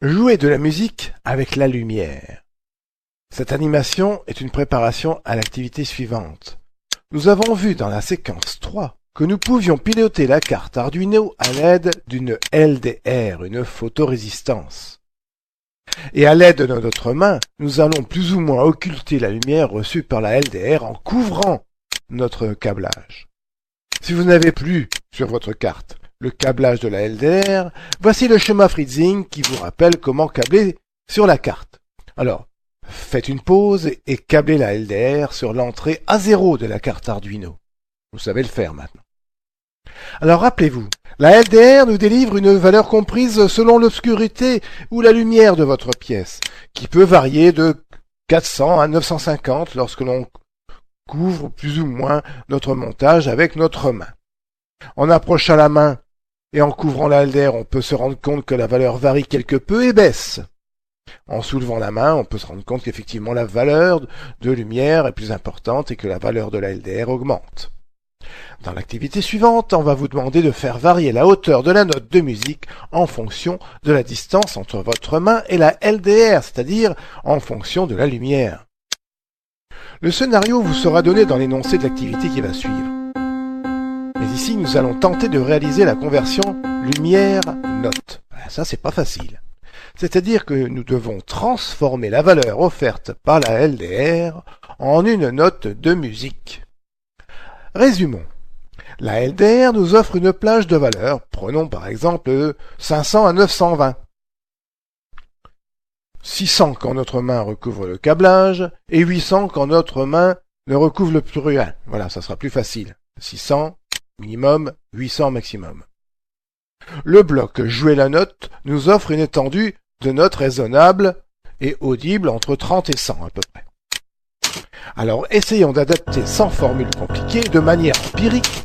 Jouer de la musique avec la lumière. Cette animation est une préparation à l'activité suivante. Nous avons vu dans la séquence 3 que nous pouvions piloter la carte Arduino à l'aide d'une LDR, une photorésistance. Et à l'aide de notre main, nous allons plus ou moins occulter la lumière reçue par la LDR en couvrant notre câblage. Si vous n'avez plus sur votre carte le câblage de la LDR, voici le schéma Fritzing qui vous rappelle comment câbler sur la carte. Alors, faites une pause et câblez la LDR sur l'entrée A0 de la carte Arduino. Vous savez le faire maintenant. Alors rappelez-vous, la LDR nous délivre une valeur comprise selon l'obscurité ou la lumière de votre pièce, qui peut varier de 400 à 950 lorsque l'on couvre plus ou moins notre montage avec notre main. En approchant la main et en couvrant la LDR, on peut se rendre compte que la valeur varie quelque peu et baisse. En soulevant la main, on peut se rendre compte qu'effectivement la valeur de lumière est plus importante et que la valeur de la LDR augmente. Dans l'activité suivante, on va vous demander de faire varier la hauteur de la note de musique en fonction de la distance entre votre main et la LDR, c'est-à-dire en fonction de la lumière. Le scénario vous sera donné dans l'énoncé de l'activité qui va suivre. Mais ici, nous allons tenter de réaliser la conversion lumière-note. Ça, c'est pas facile. C'est-à-dire que nous devons transformer la valeur offerte par la LDR en une note de musique. Résumons. La LDR nous offre une plage de valeurs, prenons par exemple 500 à 920. 600 quand notre main recouvre le câblage et 800 quand notre main ne recouvre le plus rien. Voilà, ça sera plus facile. 600 minimum, 800 maximum. Le bloc jouer la note nous offre une étendue de notes raisonnable et audible entre 30 et 100 à peu près. Alors essayons d'adapter sans formule compliquée, de manière empirique,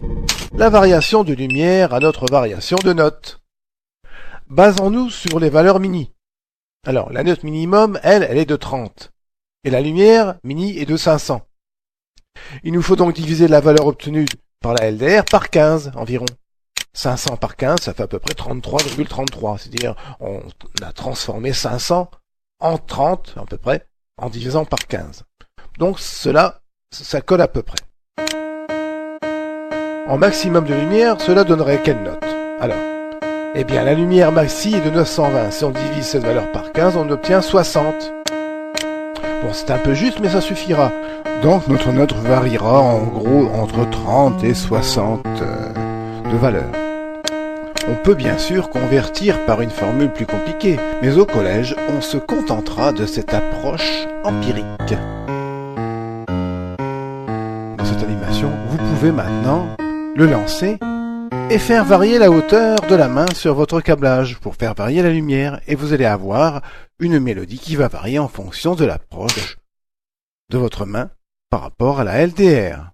la variation de lumière à notre variation de notes. Basons-nous sur les valeurs mini. Alors la note minimum, elle est de 30. Et la lumière mini est de 500. Il nous faut donc diviser la valeur obtenue par la LDR par 15 environ. 500 par 15, ça fait à peu près 33,33. C'est-à-dire, on a transformé 500 en 30 à peu près, en divisant par 15. Donc cela, ça colle à peu près. En maximum de lumière, cela donnerait quelle note? Alors, eh bien la lumière maxi est de 920. Si on divise cette valeur par 15, on obtient 60. Bon, c'est un peu juste, mais ça suffira. Donc notre note variera en gros entre 30 et 60 de valeur. On peut bien sûr convertir par une formule plus compliquée, mais au collège, on se contentera de cette approche empirique. Dans cette animation, vous pouvez maintenant le lancer et faire varier la hauteur de la main sur votre câblage pour faire varier la lumière, et vous allez avoir une mélodie qui va varier en fonction de l'approche de votre main par rapport à la LDR.